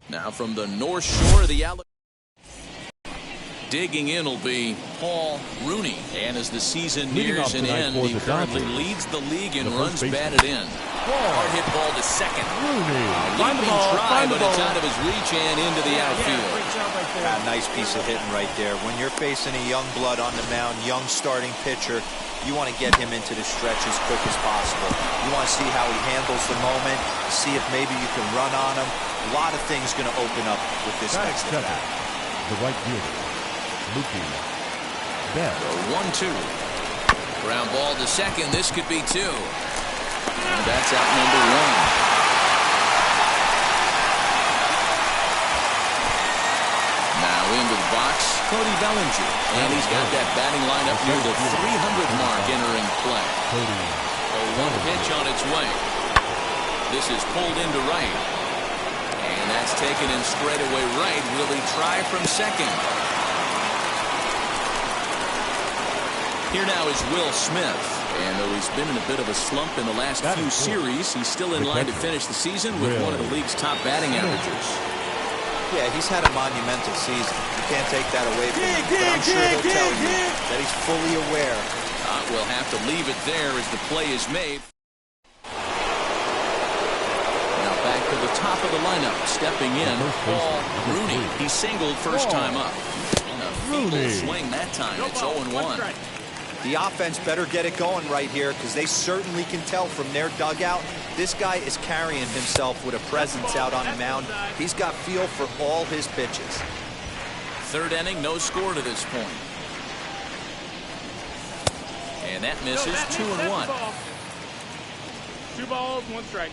Now from the North Shore of the Alabama. Digging in will be Paul Rooney. And as the season nears an end, he currently leads the league in runs batted in. Hard hit ball to second. Leaping try, but it's out of his reach and into the outfield. Nice piece of hitting right there. When you're facing a young blood on the mound, young starting pitcher, you want to get him into the stretch as quick as possible. You want to see how he handles the moment, see if maybe you can run on him. A lot of things going to open up with this next at bat. The right fielder. The 1-2. Ground ball to second. This could be two. And that's out number one. Now into the box, Cody Bellinger. And he's got that batting line up near the 300 mark entering play. A one pitch on its way. This is pulled into right. And that's taken in straightaway right. Will he try from second? Here now is Will Smith, and though he's been in a bit of a slump in the last few series, he's still in line to finish the season with one of the league's top batting averages. Yeah, he's had a monumental season. You can't take that away from him, but I'm sure he'll tell you that he's fully aware. We'll have to leave it there as the play is made. Now back to the top of the lineup, stepping in, Paul Rooney. He singled first time up. And a feeble swing that time. It's 0-1. The offense better get it going right here because they certainly can tell from their dugout this guy is carrying himself with a presence out on the mound. He's got feel for all his pitches. Third inning, no score to this point. And that misses. 2-1. 2 balls, 1 strike.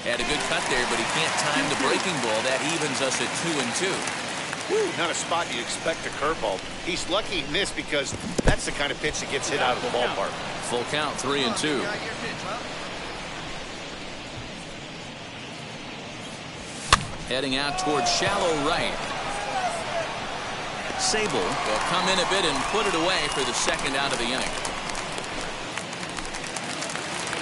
Had a good cut there, but he can't time the breaking ball. That evens us at 2-2. Not a spot you'd expect a curveball. He's lucky he missed because that's the kind of pitch that gets hit out of the ballpark. Full count, 3-2. Heading out towards shallow right. Sable will come in a bit and put it away for the second out of the inning.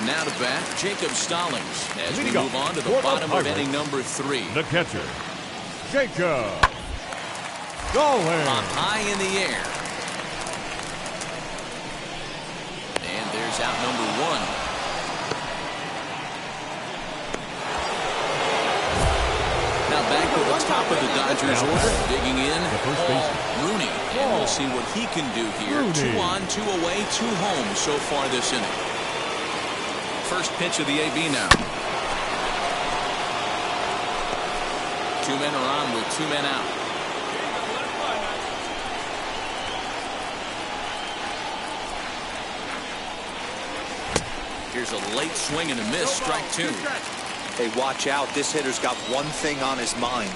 Now to bat, Jacob Stallings as we move on to the bottom of inning number 3. The catcher, Jacob Stallings. On high in the air. And there's out number 1. Now back to the top of the Dodgers order. Digging in, Paul Rooney. And we'll see what he can do here. 2 on, 2 away, 2 home so far this inning. First pitch of the AB now. 2 men are on with 2 men out. Here's a late swing and a miss. Strike 2. Hey, watch out. This hitter's got one thing on his mind.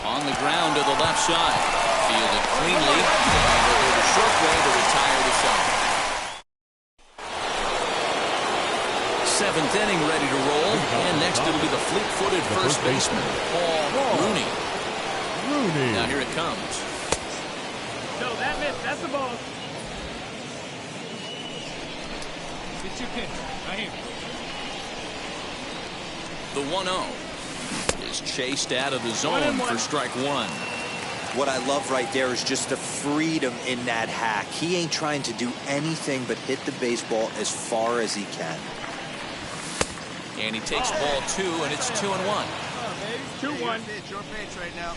On the ground to the left side. Fielded cleanly. And will go the short way to retire the side. 7th inning ready to roll. And next it'll be the fleet-footed first baseman, Paul Rooney. Now here it comes. No, that missed. That's the ball. Get your pitch. Right here. The 1-0 is chased out of the zone for strike 1. What I love right there is just the freedom in that hack. He ain't trying to do anything but hit the baseball as far as he can. And he takes ball 2, and it's 2-1. 2-1. Your pitch right now.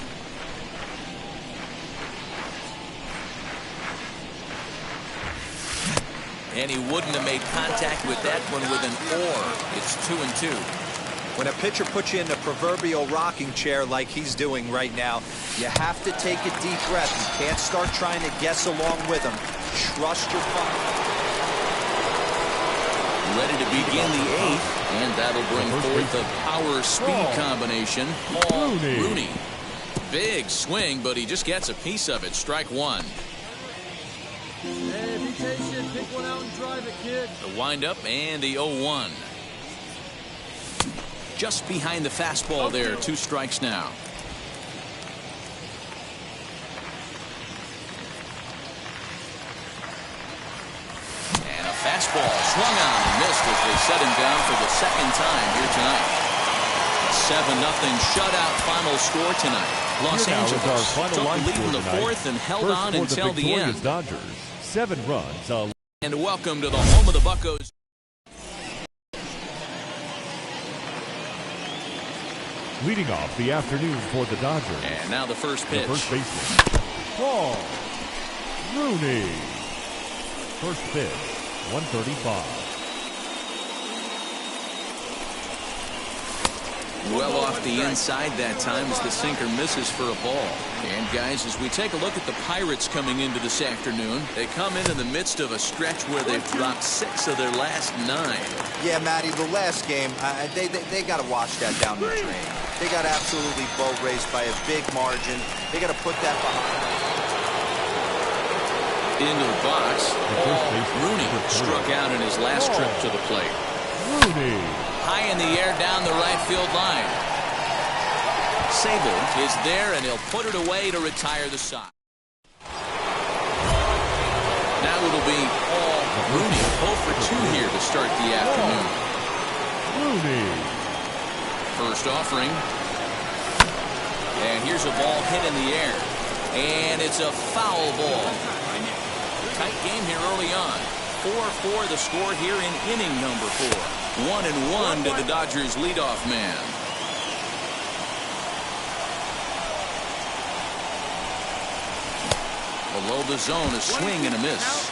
And he wouldn't have made contact with that one with an or. It's 2-2. When a pitcher puts you in the proverbial rocking chair like he's doing right now, you have to take a deep breath. You can't start trying to guess along with him. Trust your punch. Ready to begin the 8th, and that'll bring forth the power-speed combination, Paul Rooney. Big swing, but he just gets a piece of it. Strike one. Hey, be patient. Pick one out and drive it, kid. The windup and the 0-1. Just behind the fastball there. 2 strikes now. And a fastball swung on and missed as they set him down for the second time here tonight. 7-0 shutout final score tonight. Los Angeles took the lead in the fourth and held on until the end. Dodgers, 7 runs. And welcome to the home of the Buccos. Leading off the afternoon for the Dodgers. And now the first pitch. The first baseman, Paul Rooney. First pitch, 135. Well off the inside that time as the sinker misses for a ball. And guys, as we take a look at the Pirates coming into this afternoon, they come in the midst of a stretch where they've dropped 6 of their last 9. Yeah, Matty, the last game, they got to wash that down the drain. They got absolutely boat raced by a big margin. They got to put that behind. Into the box, Rooney struck out in his last trip to the plate. Rooney. High in the air down the right field line. Sable is there, and he'll put it away to retire the side. Now it'll be Paul Rooney, 0 for 2 here to start the afternoon. Rooney. First offering. And here's a ball hit in the air. And it's a foul ball. Tight game here early on. 4-4 the score here in inning number 4. 1-1 to the Dodgers leadoff man. Below the zone, a swing and a miss.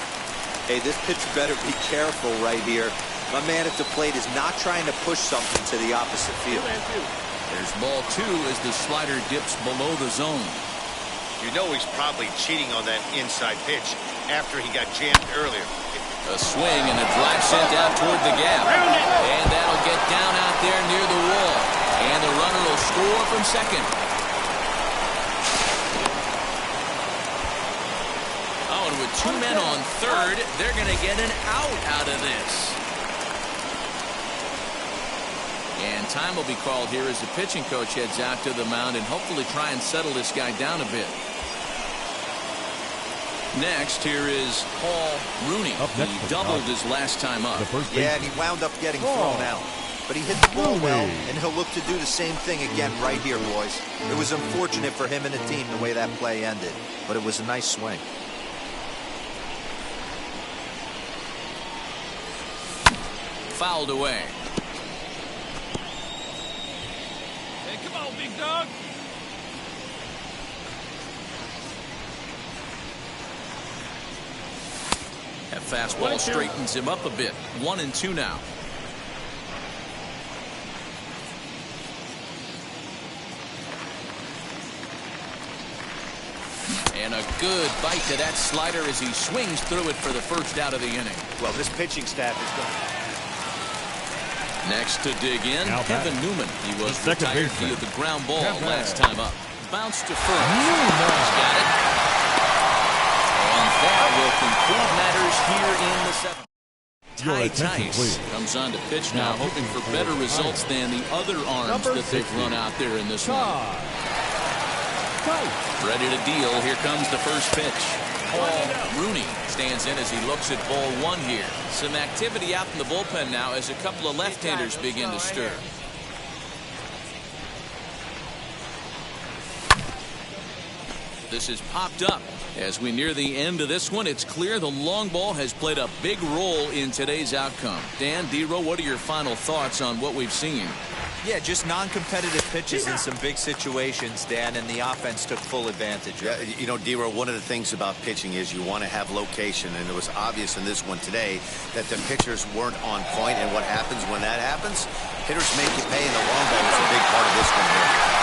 Hey, this pitcher better be careful right here. My man at the plate is not trying to push something to the opposite field. There's ball 2 as the slider dips below the zone. You know he's probably cheating on that inside pitch after he got jammed earlier. A swing and a drive sent out toward the gap. And that'll get down out there near the wall. And the runner will score from second. Oh, and with 2 men on third, they're going to get an out of this. And time will be called here as the pitching coach heads out to the mound and hopefully try and settle this guy down a bit. Next, here is Paul Rooney. He doubled his last time up. Yeah, and he wound up getting thrown out. But he hit the ball well, and he'll look to do the same thing again right here, boys. It was unfortunate for him and the team the way that play ended, but it was a nice swing. Fouled away. Hey, come on, big dog. That fastball straightens him up a bit. 1-2 now. And a good bite to that slider as he swings through it for the first out of the inning. Well, this pitching staff is going. Next to dig in, Kevin Newman. He was retired via the ground ball last time up. Bounced to first. He's got it. And that will conclude matters here in the 7th. Ty Tice comes on to pitch now, hoping for better results than the other arms that they've run out there in this one. Ready to deal. Here comes the first pitch. Paul Rooney stands in as he looks at ball 1 here. Some activity out in the bullpen now as a couple of left-handers begin to stir. This is popped up. As we near the end of this one, it's clear the long ball has played a big role in today's outcome. Dan, D-Row, what are your final thoughts on what we've seen? Yeah, just non-competitive pitches in some big situations, Dan, and the offense took full advantage of it. You know, D-Row, one of the things about pitching is you want to have location, and it was obvious in this one today that the pitchers weren't on point, and what happens when that happens? Hitters make you pay, and the long ball was a big part of this one here.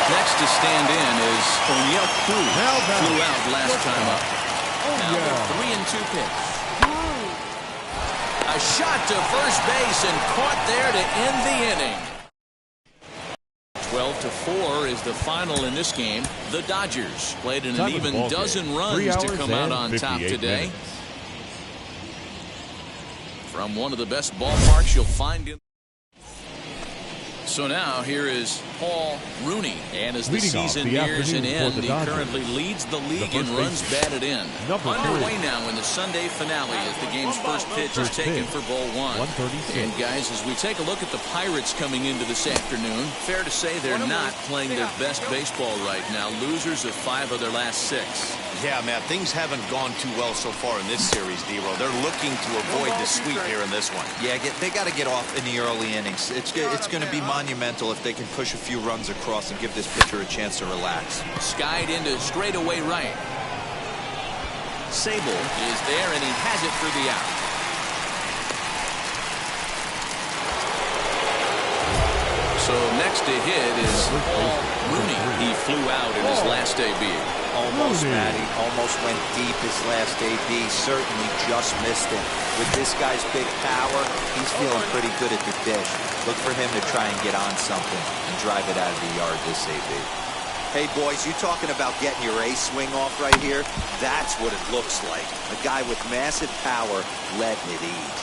Next to stand in is O'Neill Cruz. Flew out last time up. Now the 3-2 pitch. A shot to first base and caught there to end the inning. 12-4 is the final in this game. The Dodgers played in an even dozen runs to come out on top today. From one of the best ballparks you'll find in. So now here is Paul Rooney, and as the season nears an end, he currently leads the league in runs batted in. Underway now in the Sunday finale as the game's first pitch is taken for ball one. And guys, as we take a look at the Pirates coming into this afternoon, fair to say they're not playing their best baseball right now. Losers of 5 of their last 6. Yeah, man, things haven't gone too well so far in this series, D-Ro. They're looking to avoid the sweep here in this one. Yeah, they got to get off in the early innings. It's going to be monumental if they can push a few runs across and give this pitcher a chance to relax. Skied into straightaway right. Sable is there, and he has it for the out. So next to hit is Paul Rooney. He flew out in his last AB. Almost, Matty. Almost went deep his last AB. Certainly just missed it. With this guy's big power, he's feeling pretty good at the dish. Look for him to try and get on something and drive it out of the yard this AB. Hey, boys, you talking about getting your ace swing off right here? That's what it looks like. A guy with massive power letting it eat.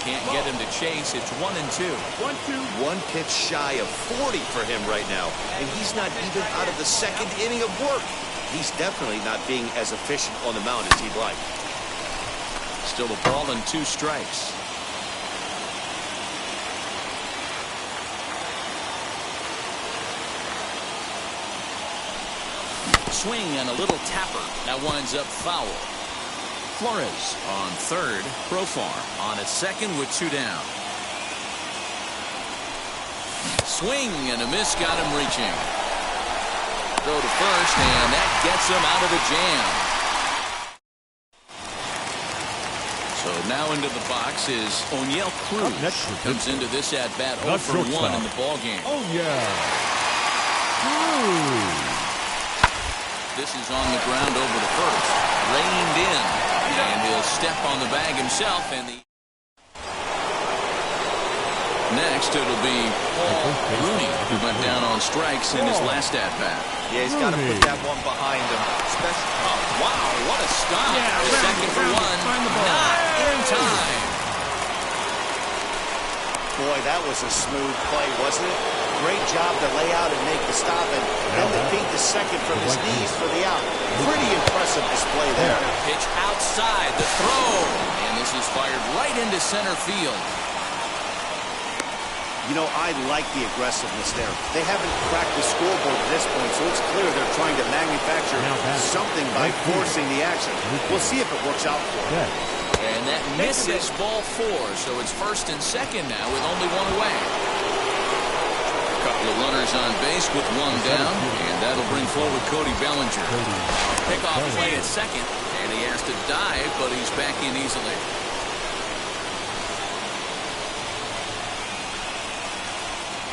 Can't get him to chase. It's 1-2. 1-2. One pitch shy of 40 for him right now, and he's not even out of the second inning of work. He's definitely not being as efficient on the mound as he'd like. Still a ball and 2 strikes. Swing and a little tapper. That winds up foul. Flores on third. Profar on at second with 2 down. Swing and a miss, got him reaching. Throw to first, and that gets him out of the jam. So now into the box is O'Neill Cruz. Comes into this at bat 0 for 1 in the ball game. Oh yeah. Cruz. This is on the ground over the first. Reined in. And he'll step on the bag himself. And next, it'll be Paul Rooney, who went down on strikes in his last at-bat. Yeah, he's got to put that one behind him. Oh, wow, what a stop. Second for 1. Not in time. Boy, that was a smooth play, wasn't it? Great job to lay out and make the stop, and then to beat the second from his knees for the out. Pretty impressive display there. Pitch outside, the throw. And this is fired right into center field. You know, I like the aggressiveness there. They haven't cracked the scoreboard at this point, so it's clear they're trying to manufacture something by forcing the action. We'll see if it works out for them. And that misses ball 4, so it's first and second now with only 1 away. A couple of runners on base with 1 down, and that'll bring forward Cody Bellinger. Pickoff play at second, and he has to dive, but he's back in easily.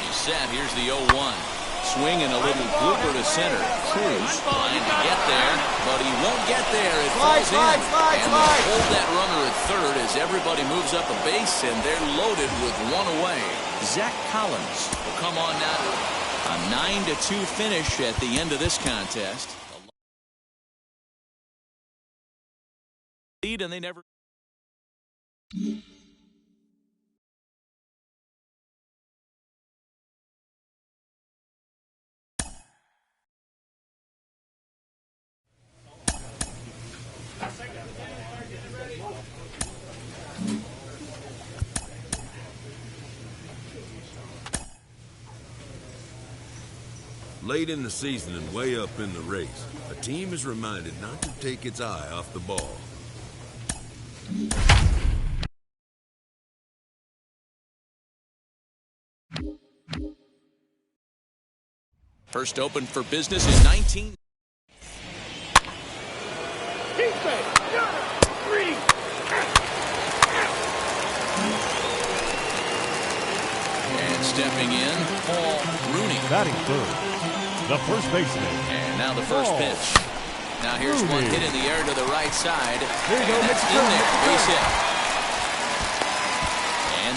He's set. Here's the 0-1. Swing and a little blooper to center. Cruz trying to get there, but he won't get there. It falls in. And they'll hold that runner at third as everybody moves up a base, and they're loaded with 1 away. Zach Collins will come on now. A 9-2 finish at the end of this contest. Lead, and they never. Late in the season and way up in the race, a team is reminded not to take its eye off the ball. First open for business in 19. And stepping in, Paul Rooney. Batting third, the first baseman. And now the first pitch. Now here's one hit in the air to the right side. Here you go, that's in there. Base hit.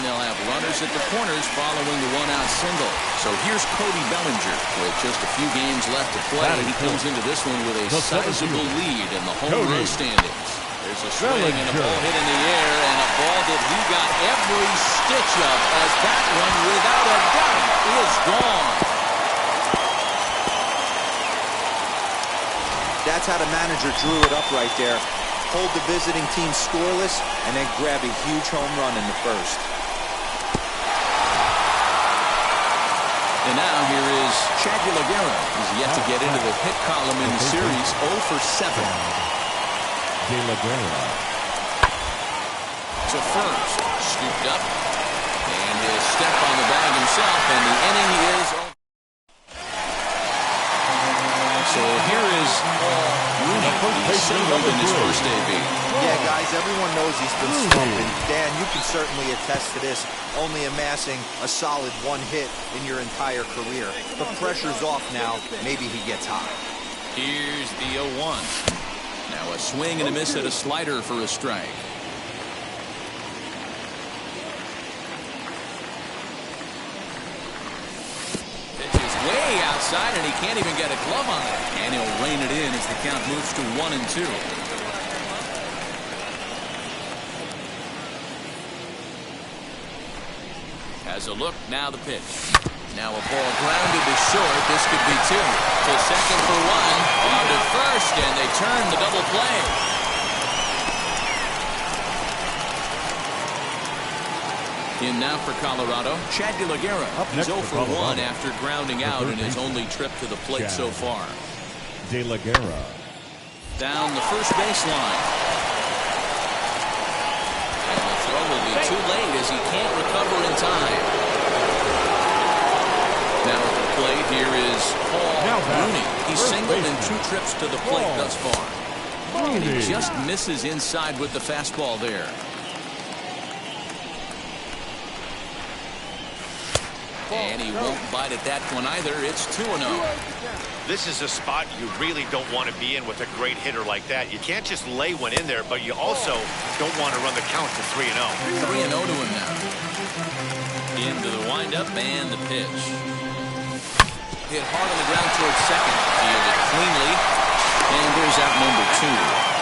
they'll have runners at the corners following the one-out single. So here's Cody Bellinger with just a few games left to play. He comes into this one with a sizable lead in the home run standings. There's a swing and a ball hit in the air, and a ball that he got every stitch of, as that one, without a doubt, is gone. That's how the manager drew it up right there. Hold the visiting team scoreless, and then grab a huge home run in the first. And now here is Chad Gallagher. He's yet to get into the hit column in the series, 0 for 7. Gallagher. To first, scooped up, and he'll step on the bag himself, and the inning is over. So here is Rooney. He singled in his first AB. Yeah, guys, everyone knows he's been slumping. Dan, you can certainly attest to this, only amassing a solid 1 hit in your entire career. The pressure's off now. Maybe he gets hot. Here's the 0-1. Now a swing and a miss at a slider for a strike. Pitches way outside, and he can't even get a glove on it. And he'll rein it in as the count moves to 1-2. Has a look, now the pitch. Now a ball grounded to short. This could be 2. To second for 1. On to first, and they turn the double play. In now for Colorado, Chad Gallagher. He's 0 for 1 after grounding out in his only trip to the plate so far. Gallagher. Down the first baseline. And the throw will be too late as he can't recover in time. Now at the plate, here is Paul Rooney. He's singled in 2 trips to the plate thus far. And he just misses inside with the fastball there. And he won't bite at that one either. It's 2-0. This is a spot you really don't want to be in with a great hitter like that. You can't just lay one in there, but you also don't want to run the count to 3-0. 3-0 to him now. Into the windup and the pitch. Hit hard on the ground towards second. Fielded cleanly. And there's out number 2.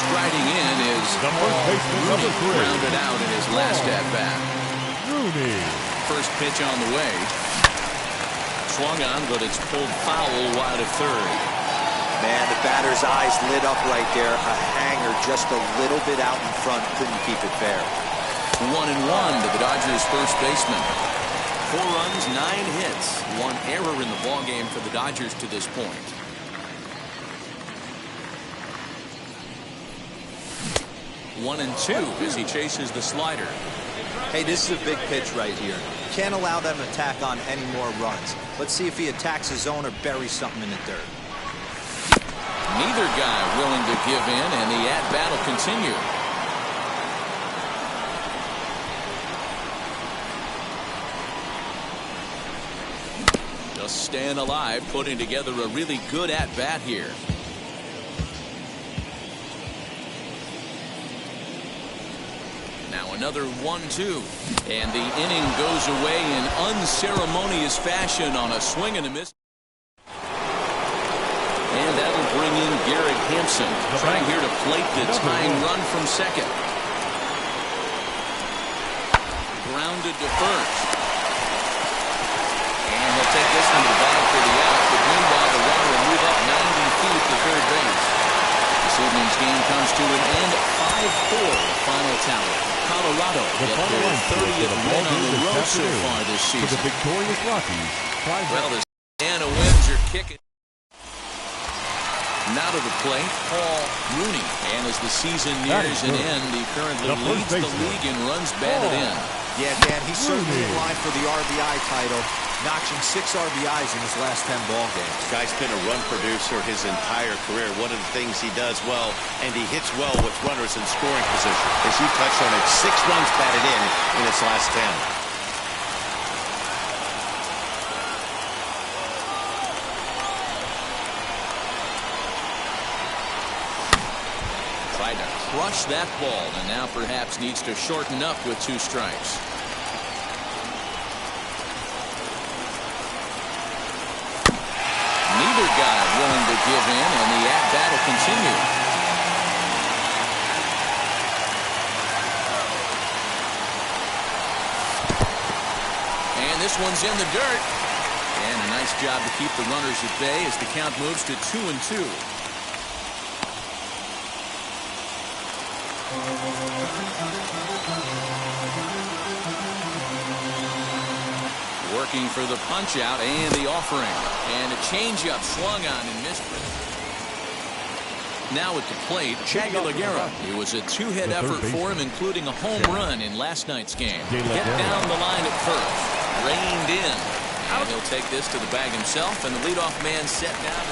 Striding in is Rooney, grounded out in his last at-bat. Rooney. First pitch on the way. Swung on, but it's pulled foul wide of third. Man, the batter's eyes lit up right there. A hanger just a little bit out in front. Couldn't keep it fair. 1-1 to the Dodgers' first baseman. 4 runs, 9 hits. 1 error in the ballgame for the Dodgers to this point. 1-2 as he chases the slider. Hey, this is a big pitch right here. Can't allow them to tack on any more runs. Let's see if he attacks his zone or buries something in the dirt. Neither guy willing to give in, and the at-bat will continue. Just staying alive, putting together a really good at-bat here. Now another 1-2. And the inning goes away in unceremonious fashion on a swing and a miss. And that'll bring in Garrett Hampson, trying here to plate the tying run from second. Grounded to first. And he'll take this one to the bag for the out. But meanwhile, the runner will move up 90 feet to third base. This evening's game comes to an end, 5-4 final tally. Colorado get their 30th win on the road so far this season. For the victorious Rockies. Well, the Santa Winds are kicking. Now to the plate, Paul Rooney. And as the season nears an end, he currently leads the league in runs batted in. Yeah, Dan, he's certainly in line for the RBI title, notching 6 RBIs in his last 10 ball games. Guy's been a run producer his entire career. One of the things he does well, and he hits well with runners in scoring position. As you touched on it, 6 runs batted in his last 10. Tried to crush that ball, and now perhaps needs to shorten up with 2 strikes. Neither guy willing to give in, and the at-bat will continue. And this one's in the dirt. And a nice job to keep the runners at bay as the count moves to 2-2. Working for the punch out and the offering. And a changeup swung on and missed. Now at the plate, Aguilera. It was a 2-hit effort for him, including a home run in last night's game. Get down the line at first. Reined in. And he'll take this to the bag himself, and the leadoff man set down.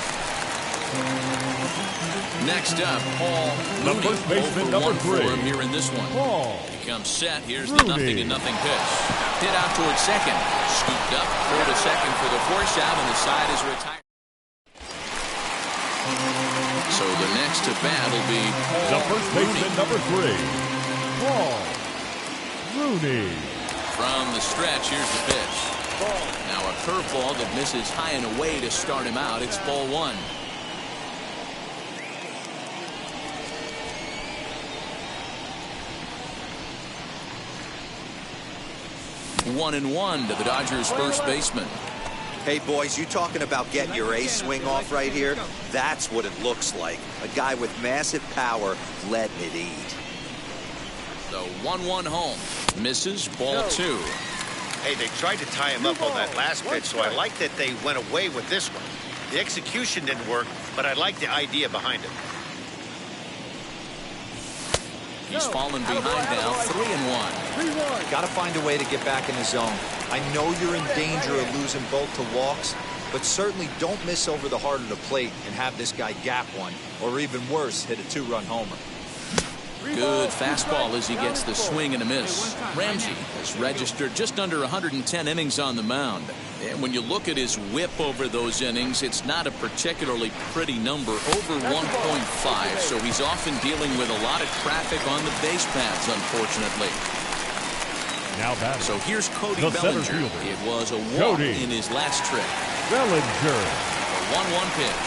Next up, Paul The Rooney. first baseman, Over number 3. for him here in this one. Paul He comes set. Here's the Rooney. 0-0 pitch. Hit out towards second. Scooped up. Throw to second for the force out, and the side is retired. So the next to bat will be The Paul first Rooney. baseman, number 3. Paul Rooney. From the stretch, here's the pitch. Now a curveball that misses high and away to start him out. It's ball 1. One and one to the Dodgers' first baseman. Hey, boys, you talking about getting your ace swing off right here? That's what it looks like. A guy with massive power letting it eat. The 1-1 home. Misses, ball 2. Hey, they tried to tie him up on that last pitch, so I like that they went away with this one. The execution didn't work, but I like the idea behind it. He's fallen behind now, 3-1. Got to find a way to get back in the zone. I know you're in danger of losing both to walks, but certainly don't miss over the heart of the plate and have this guy gap one, or even worse, hit a 2-run homer. Good fastball as he gets the swing and a miss. Ramsey has registered just under 110 innings on the mound. And when you look at his whip over those innings, it's not a particularly pretty number, over 1.5. So he's often dealing with a lot of traffic on the base paths, unfortunately. Now batting. So here's Cody The center Bellinger. fielder, It was a walk Cody in his last trip. Bellinger. The 1-1 pitch.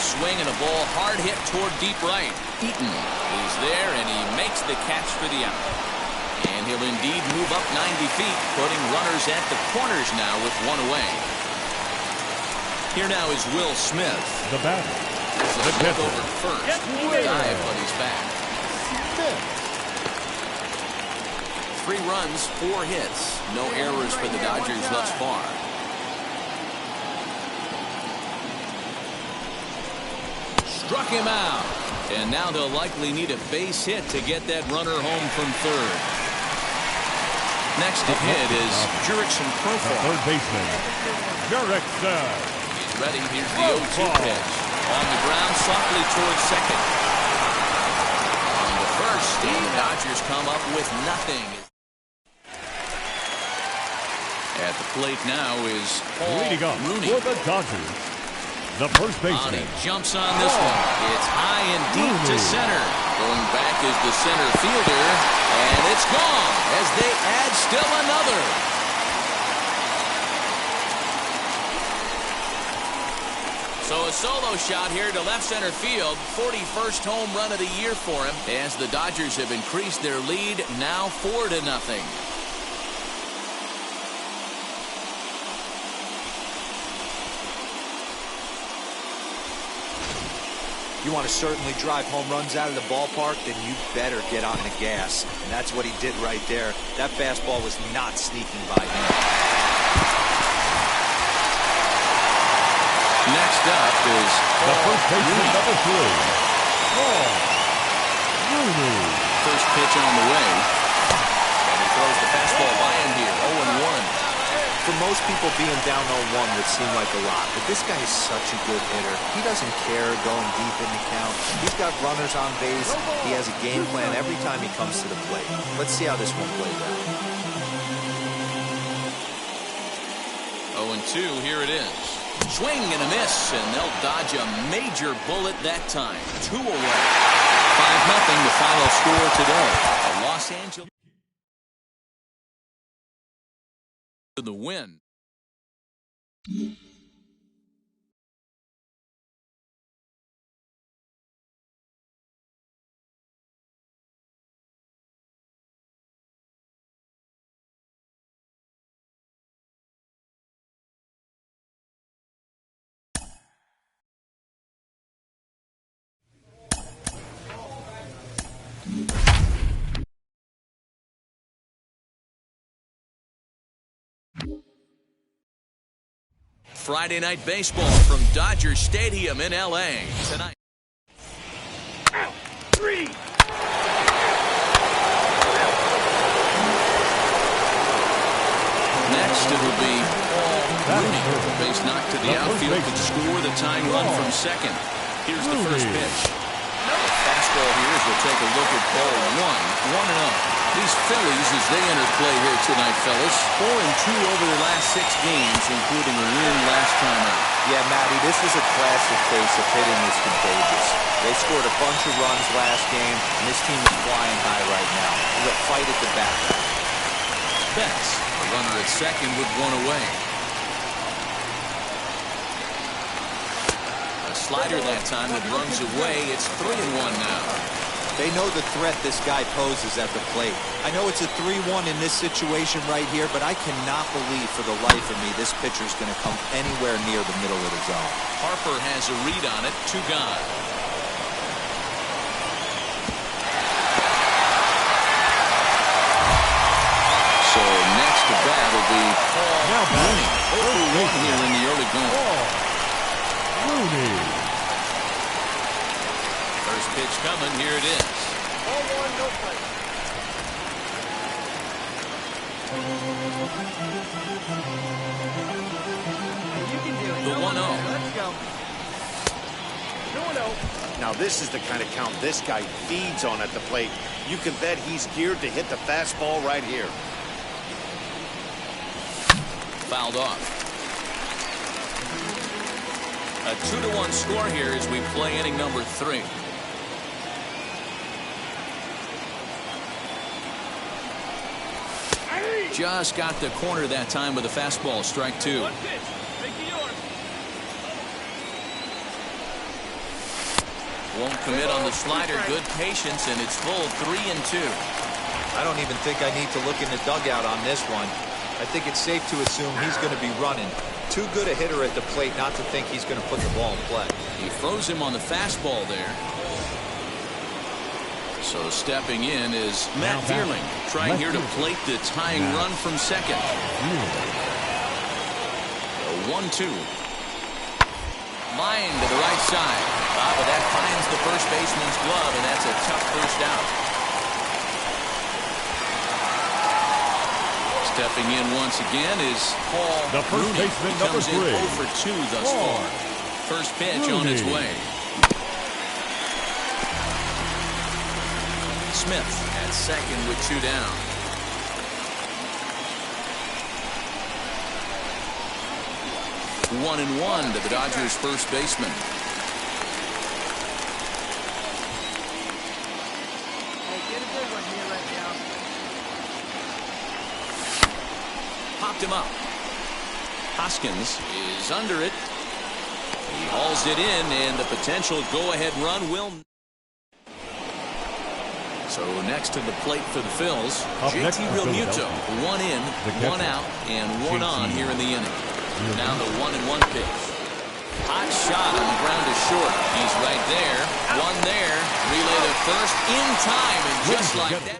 Swing and a ball hard hit toward deep right. Eaton is there, and he makes the catch for the out. And he'll indeed move up 90 feet, putting runners at the corners now with 1 away. Here now is Will Smith. The batter. The catcher. over first. Dive, but he's back. 3 runs, 4 hits. No errors for the Dodgers thus far. Struck him out. And now they'll likely need a base hit to get that runner home from third. Next to hit is Jurickson The Profile. third baseman, Jurickson. He's ready. Here's the 0-2 pitch. On the ground, softly towards second. On the first, and the Dodgers come up with nothing. At the plate now is Paul Leading up Rooney. for the Dodgers, the first He baseman, jumps on this one. It's high and deep to center. Going back is the center fielder, and it's gone as they add still another. So a solo shot here to left center field. 41st home run of the year for him as the Dodgers have increased their lead now 4-0. You want to certainly drive home runs out of the ballpark, then you better get on the gas. And that's what he did right there. That fastball was not sneaking by him. Next up is the first baseman, number 3, Paul Rooney. first pitch on the way. And he throws the fastball by him here. 0-1. For most people, being down 0-1 would seem like a lot, but this guy is such a good hitter. He doesn't care going deep in the count. He's got runners on base. He has a game plan every time he comes to the plate. Let's see how this one plays out. 0-2, here it is. Swing and a miss, and they'll dodge a major bullet that time. 2 away. 5-0 the final score today. Los Angeles the win. Friday night baseball from Dodger Stadium in L.A. tonight. 3. Next, it'll be Rooney. Base knock to the outfield could score the tying run from second. Here's the first pitch. Fastball here as we'll take a look at ball 1. 1-0. These Phillies, as they enter play here tonight, fellas, 4-2 over their last 6 games, including a win last time out. Yeah, Matty, this is a classic case of hitting is contagious. They scored a bunch of runs last game, and this team is flying high right now. They'll fight at the back. Betts, a runner at second with 1 away. A slider that time that runs away. It's 3-1 now. They know the threat this guy poses at the plate. I know it's a 3-1 in this situation right here, but I cannot believe for the life of me this pitcher's going to come anywhere near the middle of the zone. Harper has a read on it. 2 gone. So next to bat will be Rooney. 0-1 here in the early going. Rooney. First pitch coming. Here it is. 0-1, no play. You can do it. The 1-0. Let's go. 2-0. Now, this is the kind of count this guy feeds on at the plate. You can bet he's geared to hit the fastball right here. Fouled off. A 2-1 score here as we play inning number 3. Just got the corner that time with a fastball. Strike 2. 1 pitch. Make it yours. Won't commit on the slider. Good patience, and it's full. 3-2. I don't even think I need to look in the dugout on this one. I think it's safe to assume he's going to be running. Too good a hitter at the plate not to think he's going to put the ball in play. He froze him on the fastball there. So stepping in is Matt Vierling, trying here to plate the tying run from second. A 1-2. Line to the right side. But that finds the first baseman's glove, and that's a tough first out. Stepping in once again is Paul The first Rooney. baseman, He number comes in 3. 0 for 2 thus far. First pitch on its way. Smith at second with 2 down. One and one to the Dodgers' first baseman. Hey, get a good one here right now. Popped him up. Hoskins is under it. He hauls it in, and the potential go-ahead run will. So next to the plate for the Phils, JT Realmuto. 1 in, 1 out, and 1 on here in the inning. Now the 1-1 pitch. Hot shot on the ground to short. He's right there. 1 there. Relay to first in time, and just like that.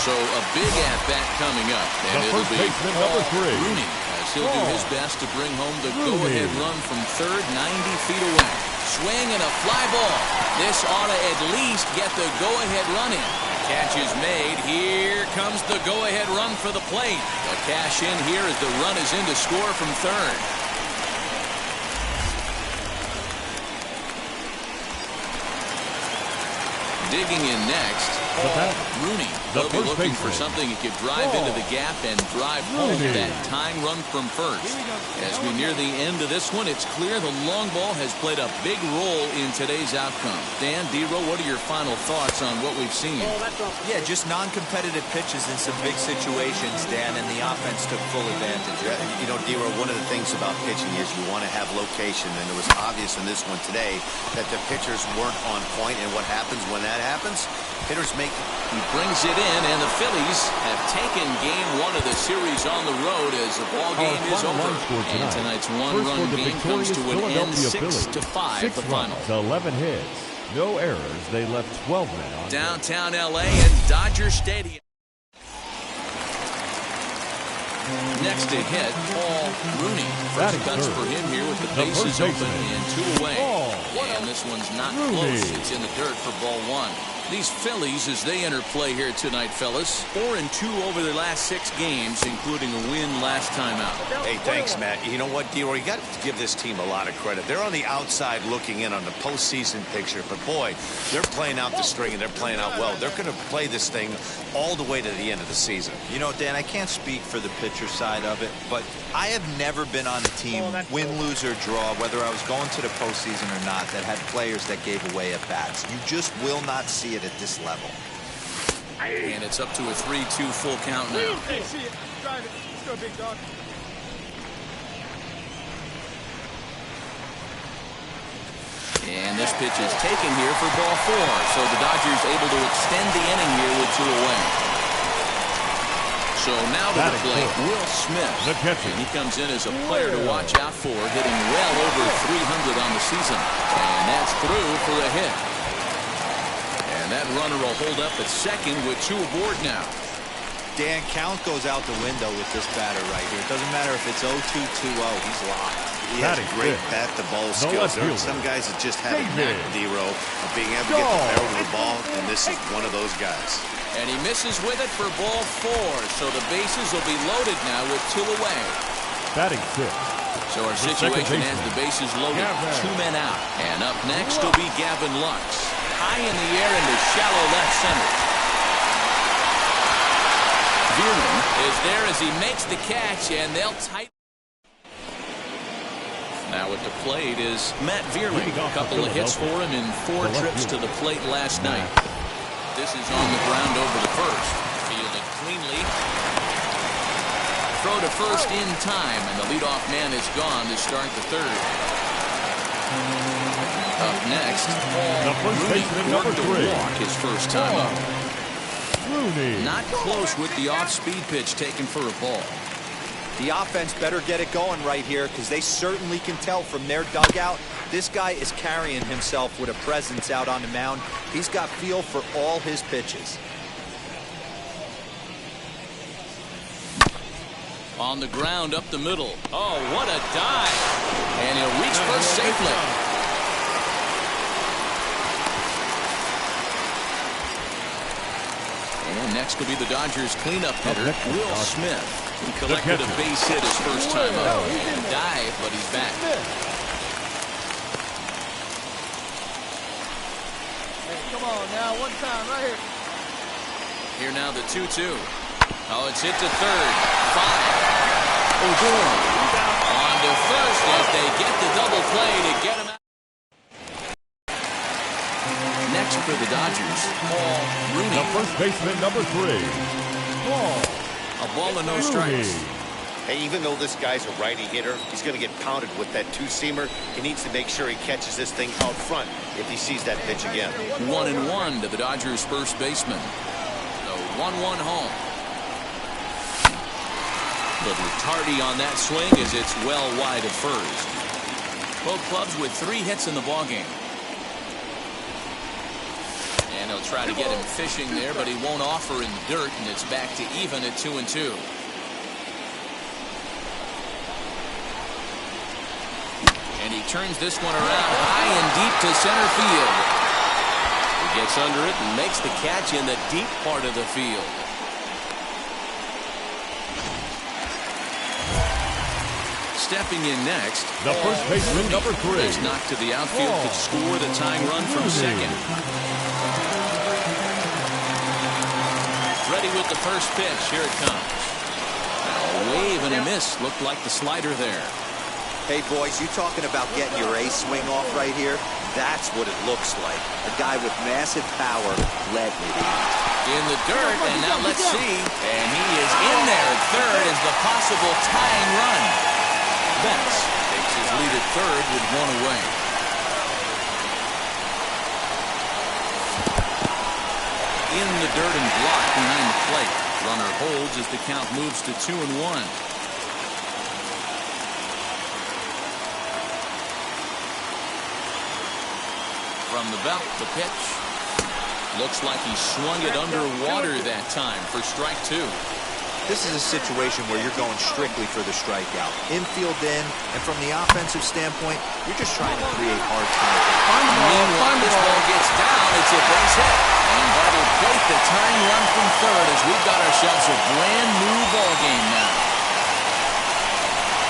So a big at-bat coming up, and it'll be Paul Rooney, as he'll do his best to bring home the go-ahead run from third, 90 feet away. Swing and a fly ball. This ought to at least get the go-ahead run in. Catch is made. Here comes the go-ahead run for the plate. The cash in here as the run is in to score from third. Digging in next Rooney. They'll be looking for something he could drive into the gap and drive home that tying run from first. As we near the end of this one, it's clear the long ball has played a big role in today's outcome. Dan, D-Row, what are your final thoughts on what we've seen? Yeah, just non-competitive pitches in some big situations, Dan, and the offense took full advantage. You know, D-Row, one of the things about pitching is you want to have location, and it was obvious in this one today that the pitchers weren't on point, and what happens when that happens? Hitters make... He brings it in, and the Phillies have taken game one of the series on the road as the ball game is over. And tonight's one-run game comes to an end 6-5 the final. 11 hits. No errors. They left 12 men on downtown L.A. and Dodger Stadium. Next to hit, Paul Rooney. First cuts for him here with the bases open and 2 away. And this one's not close. It's in the dirt for ball 1. These Phillies, as they enter play here tonight, fellas, 4-2 over their last 6 games, including a win last time out. Hey, thanks, Matt. You know what, D-Roy, you got to give this team a lot of credit. They're on the outside looking in on the postseason picture, but boy, they're playing out the string and they're playing out well. They're going to play this thing all the way to the end of the season. You know, Dan, I can't speak for the pitcher side of it, but I have never been on a team, win, lose, or draw, whether I was going to the postseason or not, that had players that gave away at bats. You just will not see it at this level. And it's up to a 3-2 full count now. Hey, see it. Drive it. Let's go, big dog. And this pitch is taken here for ball 4. So the Dodgers able to extend the inning here with 2 away. So now to the plate, Will Smith. And he comes in as a player to watch out for, hitting well over 300 on the season. And that's through for a hit. And that runner will hold up at second with 2 aboard now. Dan, count goes out the window with this batter right here. It doesn't matter if it's 0-2, 2-0. He's locked. He has great bat-to-ball skills. There are some guys that just have a knack, D-Row, of being able to get the barrel of the ball, and this is one of those guys. And he misses with it for ball 4. So the bases will be loaded now with 2 away. Batting 6. So our situation has the bases loaded, 2 men out. And up next will be Gavin Lux. High in the air into shallow left center. Vierman is there as he makes the catch, and they'll tighten. Now at the plate is Matt Vierman. A couple of hits for him in 4 trips to the plate last night. This is on the ground over the first. Fielded cleanly. Throw to first in time, and the leadoff man is gone to start the 3rd. Up next, Rooney worked a walk his first time up. Not close with the off-speed pitch taken for a ball. The offense better get it going right here, because they certainly can tell from their dugout. This guy is carrying himself with a presence out on the mound. He's got feel for all his pitches. On the ground up the middle. Oh, what a dive. And he'll reach first safely. And next will be the Dodgers cleanup hitter, Will Smith. He collected a base hit his first time up and dived, but he's back. Hey, come on now, one time right here. Here now the 2-2. Oh, it's hit to third. 5. On to first as they get the double play to get him out. Next for the Dodgers, Paul Rooney. The first baseman, number 3. A ball and no strikes. Hey, even though this guy's a righty hitter, he's going to get pounded with that 2-seamer. He needs to make sure he catches this thing out front if he sees that pitch again. 1-1 to the Dodgers' first baseman. The 1-1 home. Little tardy on that swing as it's well wide of first. Both clubs with 3 hits in the ballgame. And he'll try to get him fishing there, but he won't offer in the dirt, and it's back to even at 2-2. And he turns this one around high and deep to center field. He gets under it and makes the catch in the deep part of the field. Stepping in next, the first baseman, number 3. His knock to the outfield could score the tying run from second. with the first pitch. Here it comes. A wave and a miss. Looked like the slider there. Hey, boys, you talking about getting your ace swing off right here? That's what it looks like. A guy with massive power letting it in. In the dirt, and now let's see. And he is in there at third as the possible tying run. Betts takes his lead at third with one away. In the dirt and blocked behind the plate. Runner holds as the count moves to 2-1. From the belt, the pitch. Looks like he swung it underwater that time for strike two. This is a situation where you're going strictly for the strikeout. Infield in, and from the offensive standpoint, you're just trying to create hard time. Meanwhile, this ball gets down. It's a base hit. And that'll plate the tying run from third as we've got ourselves a brand new ball game now.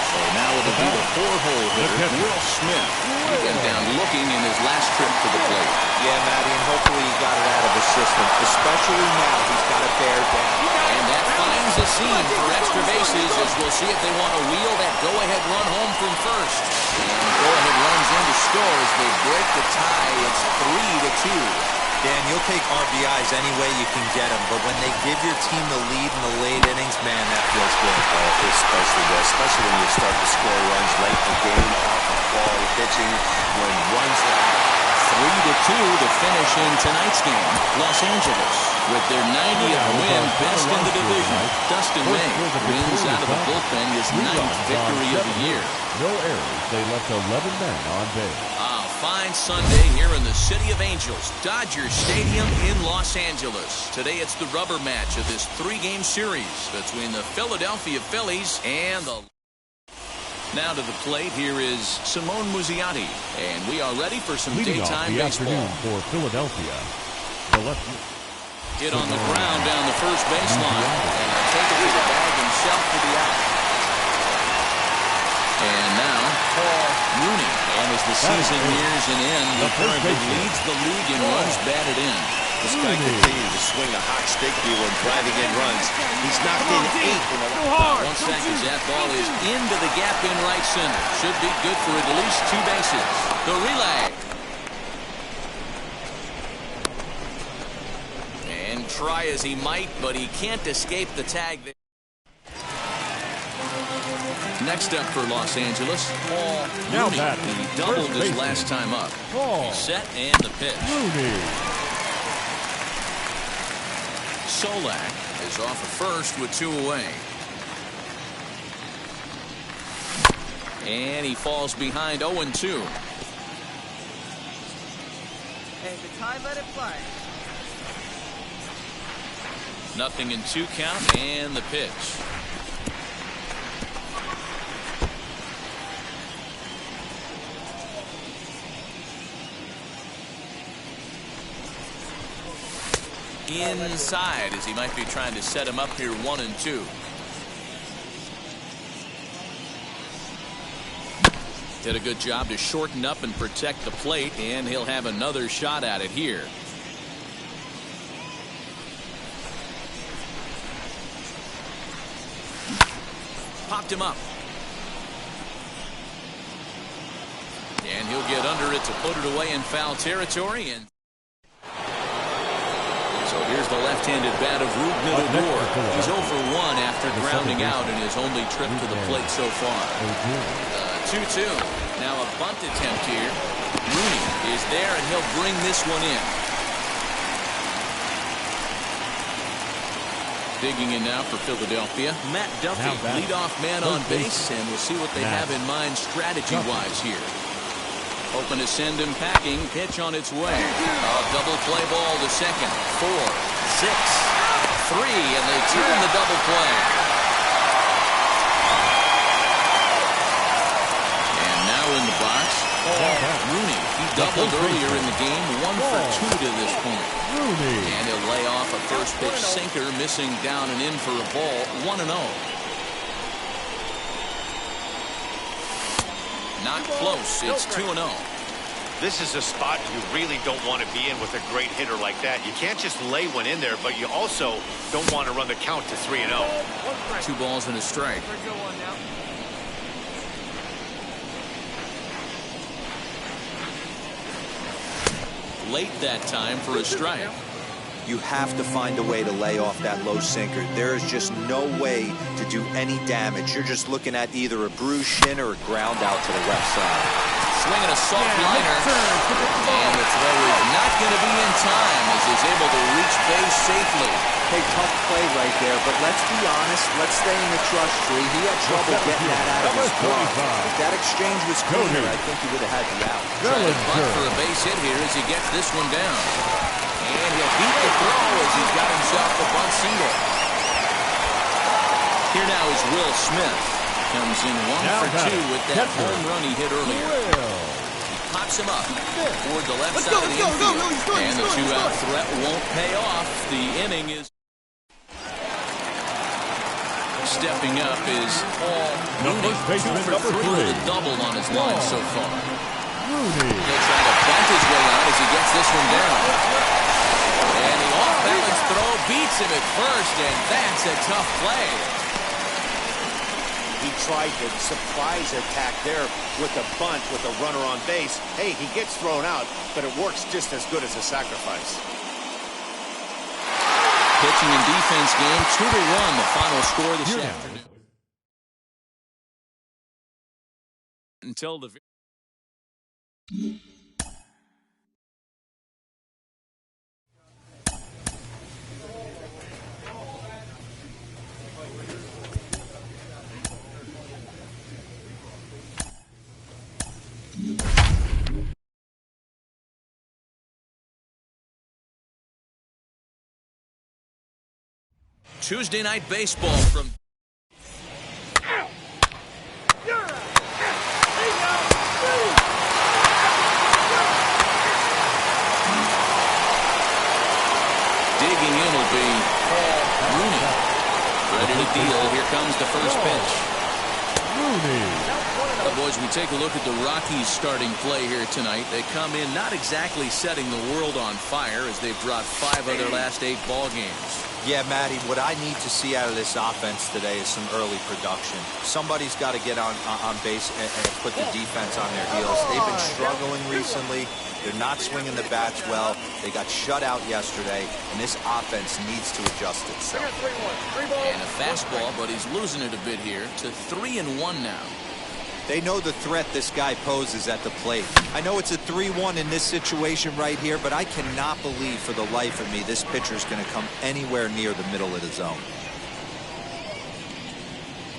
So now it'll be the four-hole hitter, Will Smith. He went down looking in his last trip to the plate. Yeah, Matty, and hopefully he got it out of his system, especially now he's got to bear down. And that finds a seam for extra bases as we'll see if they want to wheel that go-ahead run home from first. And go-ahead runs in to score as they break the tie. It's 3-2. Dan, you'll take RBIs any way you can get them, but when they give your team the lead in the late innings, man, that feels good. Especially when you start to score runs late in the game, out of quality pitching, when runs are 3-2 to finish in tonight's game. Los Angeles with their 90th win, best in the division. Dustin May wins out of the bullpen, his 9th victory of the year. No errors. They left 11 men on base. Fine Sunday here in the City of Angels, Dodger Stadium in Los Angeles. Today it's the rubber match of this three-game series between the Philadelphia Phillies and the... Now to the plate, here is Simone Muzziotti, and we are ready for some daytime baseball. Afternoon for Philadelphia. The left hit on the ground down the first baseline, and he'll take it to the bag himself for the out. And now Paul Rooney, and as the season nears an end, he currently leads the league in runs batted in. This guy continues to swing a hot stick here when driving in runs. He's knocked in 8 in the last 1 second. That ball is into the gap in right center. Should be good for at least 2 bases. The relay. And try as he might, but he can't escape the tag there. Next up for Los Angeles, Paul Rooney. He doubled his last time up. He's set and the pitch. Solak is off at first with 2 away. And he falls behind 0-2. Hey, the time, let it play. Nothing in 2 count and the pitch. Inside as he might be trying to set him up here 1-2. Did a good job to shorten up and protect the plate, and he'll have another shot at it here. Popped him up. And he'll get under it to put it away in foul territory. And so here's the left-handed bat of Rube Midodor. He's 0 for 1 after grounding out in his only trip to the plate so far. 2-2. Now a bunt attempt here. Rooney is there, and he'll bring this one in. Digging in now for Philadelphia. Matt Duffy, leadoff man on base, and we'll see what they have in mind strategy-wise here. Hoping to send him packing. Pitch on its way. A double play ball to second. 4, 6, 3, and they turn the double play. And now in the box, Rooney. He doubled earlier in the game. 1 for 2 to this point. And he'll lay off a first pitch sinker, missing down and in for a ball. 1-0. Not close. It's 2-0. This is a spot you really don't want to be in with a great hitter like that. You can't just lay one in there, but you also don't want to run the count to 3-0. 2 balls and a strike. Late that time for a strike. You have to find a way to lay off that low sinker. There is just no way to do any damage. You're just looking at either a bruised shin or a ground out to the left side. Swinging a soft liner, and the throw is not going to be in time as he's able to reach base safely. Hey, tough play right there, but let's be honest. Let's stay in the trust tree. He had trouble getting that out of his glove. If that exchange was cleaner, I think he would have had the out. Trying to bunt for a base hit here as he gets this one down. And he'll beat the throw as he's got himself the bunt single. Here now is Will Smith. Comes in 1 for 2 with that home run he hit earlier. He pops him up toward the left side of the infield. And the 2-out threat won't pay off. The inning is... Stepping up is Paul Rooney, 2 for 3 with a double on his line so far. He'll try to bunt his way out as he gets this one down. And the off-balance throw beats him at first, and that's a tough play. He tried the surprise attack there with a bunt with a runner on base. Hey, he gets thrown out, but it works just as good as a sacrifice. Pitching and defense game, 2-1, the final score this afternoon. Until the... Tuesday night baseball from... Digging in will be Paul Rooney. Ready to deal. Here comes the first pitch. Well, boys, we take a look at the Rockies' starting play here tonight. They come in not exactly setting the world on fire as they've dropped 5 of their last 8 ball games. Yeah, Matty, what I need to see out of this offense today is some early production. Somebody's got to get on base and put the defense on their heels. They've been struggling recently. They're not swinging the bats well. They got shut out yesterday, and this offense needs to adjust itself. And a fastball, but he's losing it a bit here to 3-1 now. They know the threat this guy poses at the plate. I know it's a 3-1 in this situation right here, but I cannot believe for the life of me this pitcher's going to come anywhere near the middle of the zone.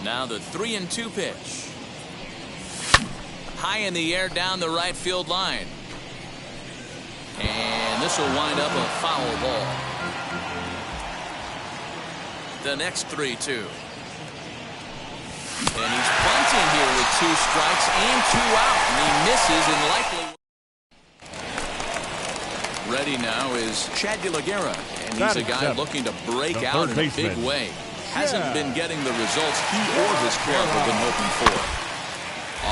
Now the 3-2 pitch. High in the air down the right field line. And this will wind up a foul ball. The next 3-2. And he's bunting here with 2 strikes and 2 out. And he misses and likely... Ready now is Chad DeLaguerra. And he's a guy looking to break out in a big way. Hasn't been getting the results he or his club have been hoping for.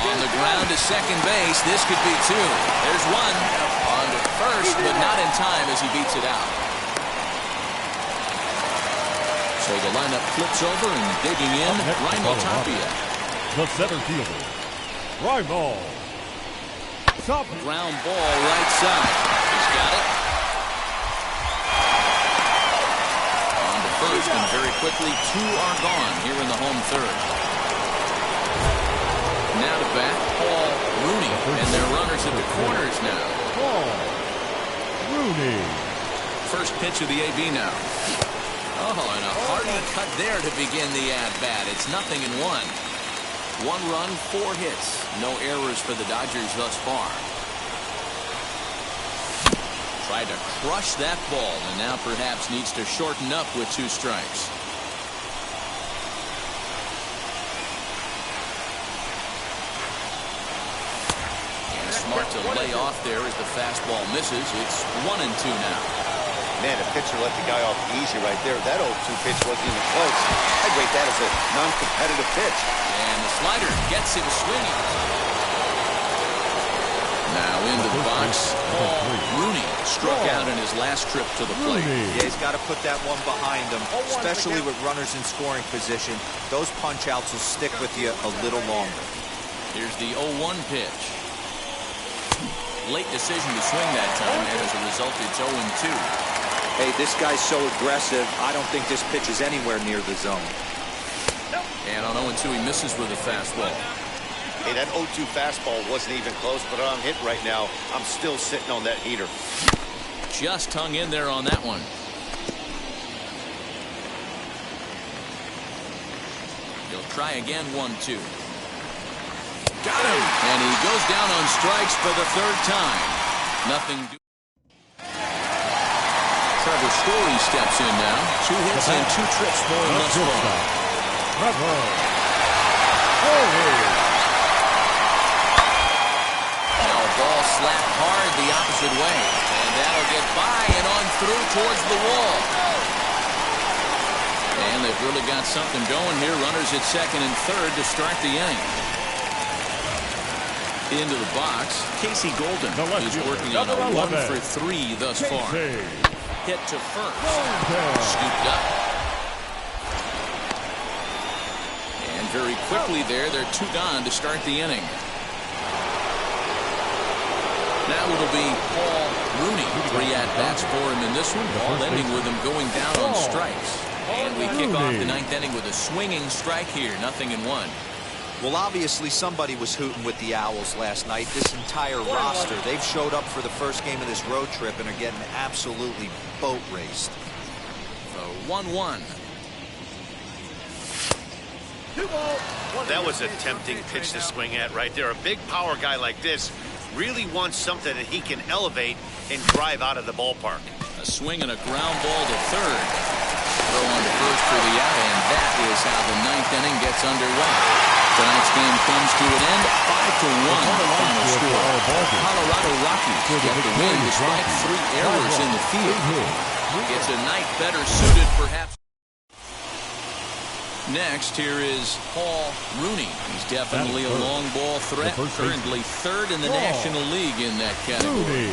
On the ground to second base. This could be 2. There's 1. On to first, but not in time as he beats it out. So the lineup flips over and digging in, Raimel Tapia. The center fielder, Raimel Tapia. Ground ball right side. He's got it. On to first, and very quickly 2 are gone here in the home third. Now to bat, Paul Rooney, and their runners at the corners now. Paul Rooney. First pitch of the AB now. Oh, and a hearty cut there to begin the at-bat. It's 0-1. 1 run, 4 hits. No errors for the Dodgers thus far. Tried to crush that ball, and now perhaps needs to shorten up with 2 strikes. And smart to lay off there as the fastball misses. It's 1-2 now. Man, a pitcher let the guy off easy right there. That 0-2 pitch wasn't even close. I'd rate that as a non-competitive pitch. And the slider gets him swinging. Now into the box. Rooney struck out in his last trip to the plate. Yeah, he's got to put that one behind him, especially with runners in scoring position. Those punch-outs will stick with you a little longer. Here's the 0-1 pitch. Late decision to swing that time, and as a result, it's 0-2. Hey, this guy's so aggressive, I don't think this pitch is anywhere near the zone. And on 0-2, he misses with a fastball. Hey, that 0-2 fastball wasn't even close, but I'm hit right now. I'm still sitting on that heater. Just hung in there on that one. He'll try again, 1-2. Got him! And he goes down on strikes for the third time. Nothing. Trevor Story steps in now. 2 hits and 2 trips for him thus far. Now a ball slapped hard the opposite way. And that'll get by and on through towards the wall. And they've really got something going here. Runners at second and third to start the inning. Into the box, Casey Golden is working on a 1-for-3 thus far. Hit to first. Scooped up. And very quickly there, they're 2 gone to start the inning. Now it'll be Paul Rooney. 3 at-bats for him in this one. All ending with him going down on strikes. And we kick off the 9th inning with a swinging strike here. 0-1. Well, obviously somebody was hooting with the Owls last night. This entire roster, they've showed up for the first game of this road trip and are getting absolutely boat raced. So 1-1. That was a tempting pitch to swing at right there. A big power guy like this really wants something that he can elevate and drive out of the ballpark. A swing and a ground ball to third. Throw on to first for the out, and that is how the 9th inning gets underway. Tonight's game comes to an end, 5-1 final score. Colorado Rockies get the win despite 3 errors in the field. It's a night better suited, perhaps. Next, here is Paul Rooney. He's definitely a long ball threat. Currently 3rd in the National League in that category.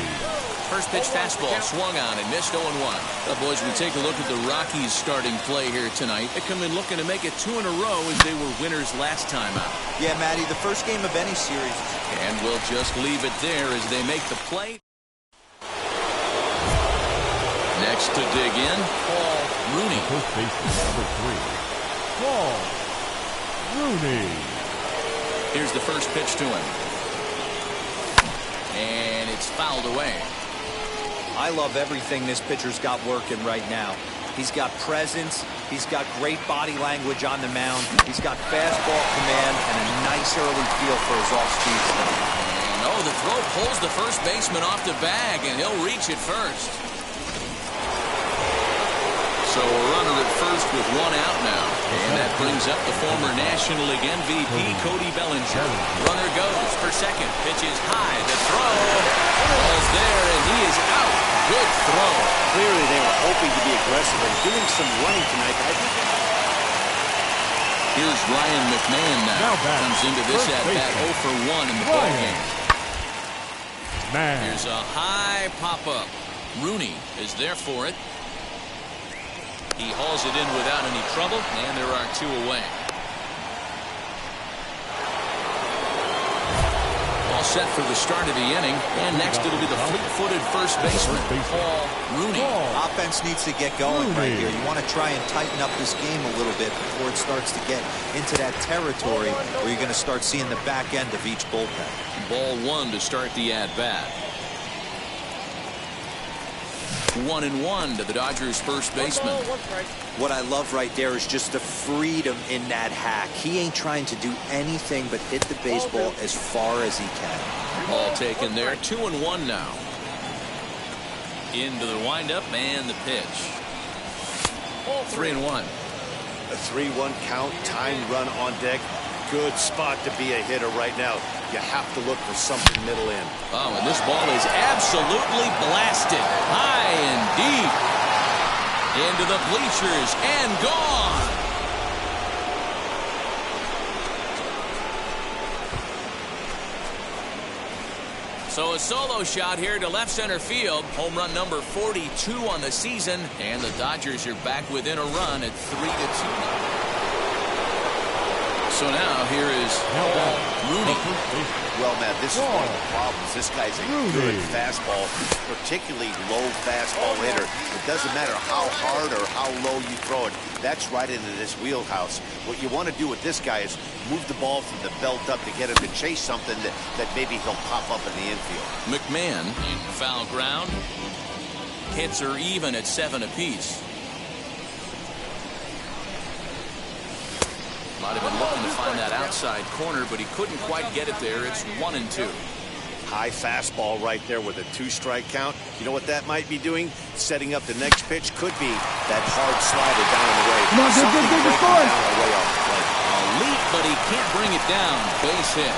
First pitch fastball swung on and missed 0-1. Well, boys, we take a look at the Rockies starting play here tonight. They come in looking to make it 2 in a row as they were winners last time out. Yeah, Matty, the first game of any series. And we'll just leave it there as they make the play. Next to dig in, Paul Rooney. First baseman number 3, Paul Rooney. Here's the first pitch to him. And it's fouled away. I love everything this pitcher's got working right now. He's got presence. He's got great body language on the mound. He's got fastball command and a nice early feel for his off-speed stuff. And the throw pulls the first baseman off the bag, and he'll reach it first. So a runner at first with 1 out now. And that brings up the former National League MVP, Cody Bellinger. Runner goes for second. Pitch is high. The throw. Ball's there, and he is out. Good throw. Clearly, they were hoping to be aggressive and doing some running tonight. But I think here's Ryan McMahon now. Comes into this at-bat 0 for 1 in the ballgame. Here's a high pop-up. Rooney is there for it. He hauls it in without any trouble, and there are 2 away. All set for the start of the inning, and next it'll be the fleet-footed first baseman, Paul Rooney. Offense needs to get going right here. You want to try and tighten up this game a little bit before it starts to get into that territory where you're going to start seeing the back end of each bullpen. Ball 1 to start the at-bat. 1-1 to the Dodgers' first baseman. What I love right there is just the freedom in that hack. He ain't trying to do anything but hit the baseball as far as he can. Ball taken there. 2-1 now. Into the windup and the pitch. 3-1. A 3-1 count, tying run on deck. Good spot to be a hitter right now. You have to look for something middle in. Oh, and this ball is absolutely blasted. High and deep. Into the bleachers and gone. So a solo shot here to left center field. Home run number 42 on the season. And the Dodgers are back within a run at 3-2. So now here is Rooney. Well, Matt, this is one of the problems. This guy's a good fastball, particularly low fastball hitter. It doesn't matter how hard or how low you throw it. That's right into this wheelhouse. What you want to do with this guy is move the ball from the belt up to get him to chase something that maybe he'll pop up in the infield. McMahon in foul ground. Hits are even at 7 apiece. Might have been looking to find that outside corner, but he couldn't quite get it there. It's 1-2. High fastball right there with a 2-strike count. You know what that might be doing? Setting up the next pitch could be that hard slider down in the way. Come on, good, score. Way off the plate. A leap, but he can't bring it down. Base hit.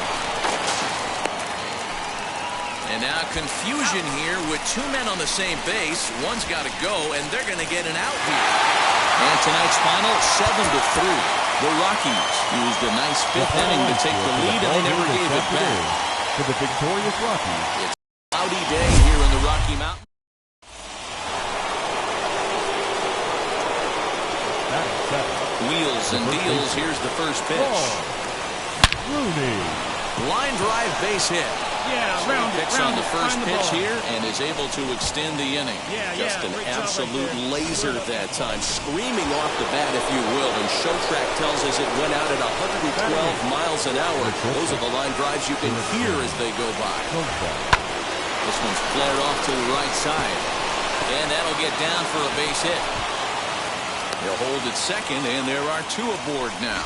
And now confusion here with 2 men on the same base. One's got to go, and they're going to get an out here. And tonight's final, 7-3. The Rockies used a nice 5th inning to take the lead, and they never gave it back. For the victorious Rockies. It's a cloudy day here in the Rocky Mountains. Wheels and deals. Here's the first pitch. Rooney. Line drive base hit. Yeah, So he picks on the first Find the pitch ball. here and is able to extend the inning. Just an great job absolute right there. laser that time, screaming off the bat, if you will. And Showtrack tells us it went out at 112 miles an hour. Those are the line drives you can hear as they go by. This one's flared off to the right side. And that'll get down for a base hit. He'll hold at second, and there are 2 aboard now.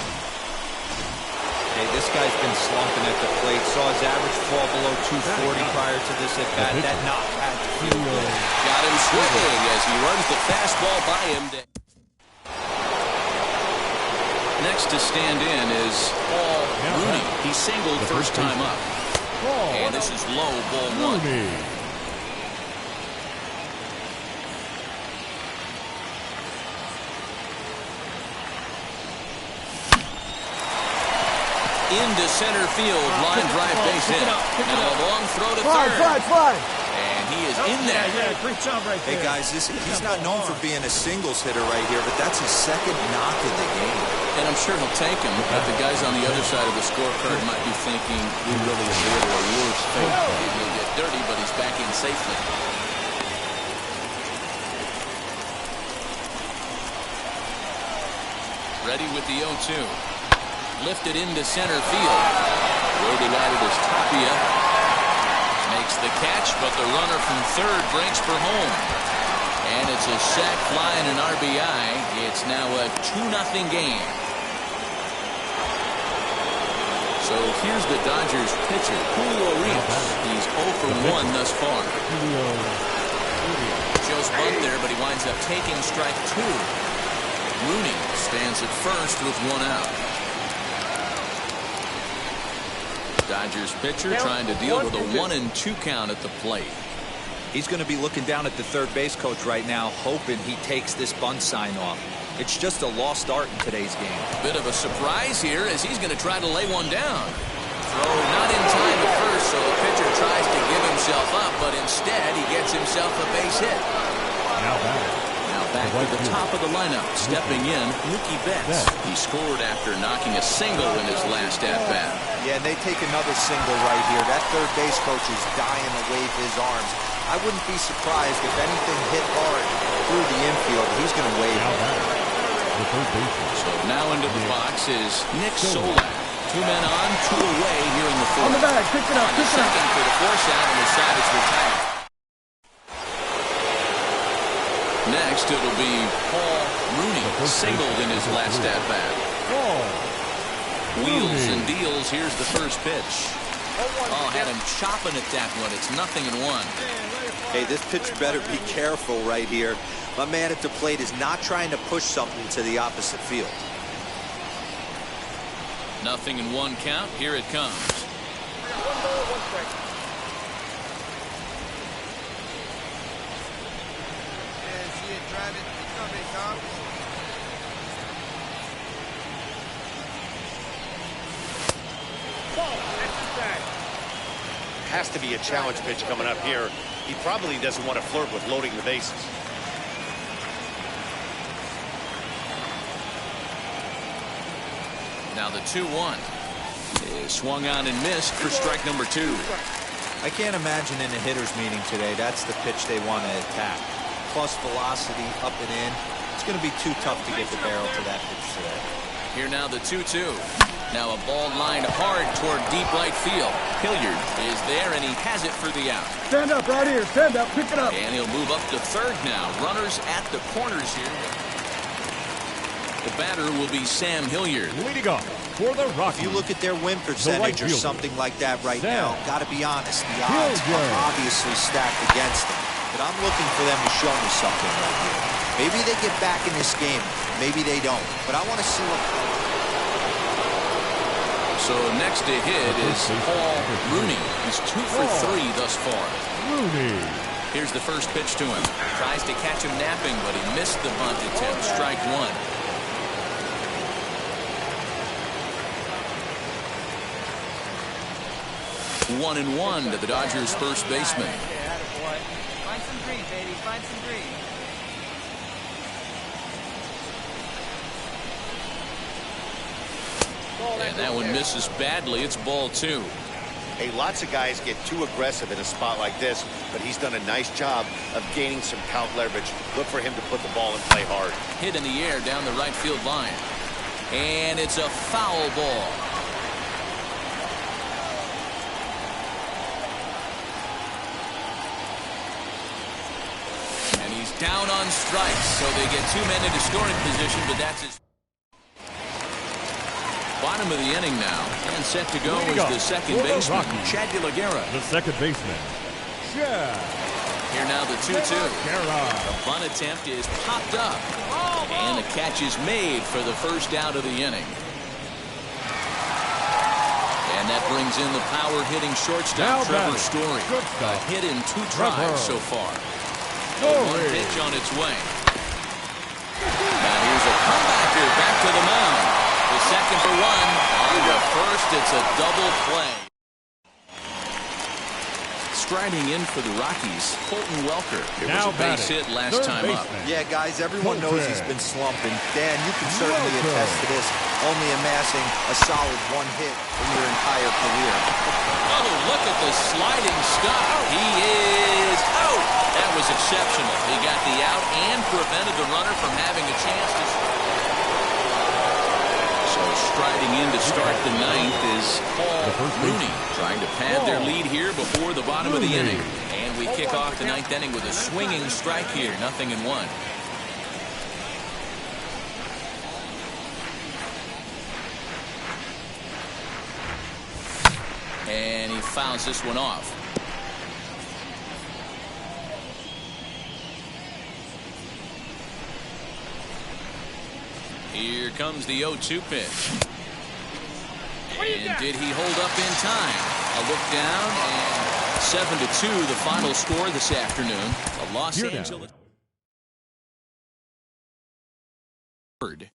Hey, this guy's been slumping at the plate. Saw his average fall below 240 prior to this at bat. That knock had to feel good. Got him swiveling as he runs the fastball by him. Next to stand in is Paul Rooney. He singled first time up. And this is low, ball 1. Into center field, line drive base hit. Now a long throw to third. And he is in there. Yeah, great job right there. Hey, guys, he's not known for being a singles hitter right here, but that's his 2nd knock of the game. And I'm sure he'll take him, but the guys on the other side of the scorecard might be thinking we really avoided a worse fate. He'll get dirty, but he's back in safely. Ready with the 0-2. Lifted into center field. Loading at it is Tapia. Makes the catch, but the runner from third breaks for home. And it's a sac fly and an RBI. It's now a 2-0 game. So here's the Dodgers pitcher, Julio Urias. He's 0 for 1 thus far. Joe's bunt there, but he winds up taking strike 2. Rooney stands at first with 1 out. Dodgers pitcher trying to deal with a 1-2 count at the plate. He's going to be looking down at the third base coach right now, hoping he takes this bunt sign off. It's just a lost art in today's game. Bit of a surprise here as he's going to try to lay one down. Throw not in time at first, so the pitcher tries to give himself up, but instead he gets himself a base hit. Now back to the top of the lineup, stepping in, Mookie Betts. He scored after knocking a single in his last at-bat. Yeah, and they take another single right here. That third base coach is dying to wave his arms. I wouldn't be surprised if anything hit hard through the infield. He's going to wave it. So now into the box is Nick Solak. 2 men on, 2 away here in the 4th. On the bag, pick it up, On the second for the force out, and the side is retired. Next, it'll be Paul Rooney, singled in his last at-bat. Wheels and deals. Here's the first pitch. Oh, had him chopping at that one. It's 0-1. Hey, this pitcher better be careful right here. My man at the plate is not trying to push something to the opposite field. 0-1 count. Here it comes. 1 ball, 1 strike. Yeah, see it driving. It's coming, Tom. Ball, that's his bag. has to be a challenge pitch coming up here. He probably doesn't want to flirt with loading the bases. Now the 2-1 is swung on and missed for strike number 2. I can't imagine in a hitter's meeting today that's the pitch they want to attack. Plus velocity up and in. It's going to be too tough to get the barrel to that pitch today. Here now the 2-2. Now a ball lined hard toward deep right field. Hilliard is there and he has it for the out. Stand up right here. Stand up. Pick it up. And he'll move up to third now. Runners at the corners here. The batter will be Sam Hilliard. Leading off for the Rockies. If you look at their win percentage or something like that right now, got to be honest, the odds are obviously stacked against them. But I'm looking for them to show me something right here. Maybe they get back in this game. Maybe they don't. But I want to see what... So next to hit is Paul Rooney. He's 2 for 3 thus far. Rooney. Here's the first pitch to him. Tries to catch him napping, but he missed the bunt attempt. Strike 1. 1-1 to the Dodgers' first baseman. Find some green, baby. Find some green. And that one misses badly. It's ball 2. Hey, lots of guys get too aggressive in a spot like this, but he's done a nice job of gaining some count leverage. Look for him to put the ball and play hard. Hit in the air down the right field line. And it's a foul ball. And he's down on strikes, so they get 2 men into scoring position, but that's his... Bottom of the inning now, and set to go is the second baseman, Chad De La Guerra. The second baseman, Chad. Here now the 2-2. The bunt attempt is popped up, and the catch is made for the first out of the inning. And that brings in the power-hitting shortstop, Trevor Story. A hit in 2 drives so far. One pitch on its way. Now here's a comebacker back to the mound. The second for 1. On the first, it's a double play. Striding in for the Rockies, Colton Welker. It was a base hit last time up. Yeah, guys, everyone knows he's been slumping. Dan, you can certainly attest to this, only amassing a solid 1 hit in your entire career. Oh, look at the sliding stuff. He is out. That was exceptional. He got the out and prevented the runner from having a chance to score. Striding in to start the 9th is Paul Rooney, trying to pad their lead here before the bottom of the inning. And we kick off the 9th inning with a swinging strike here, 0-1. And he fouls this one off. Here comes the 0-2 pitch. And did he hold up in time? A look down, and 7-2 the final score this afternoon. The Los Angeles. Third.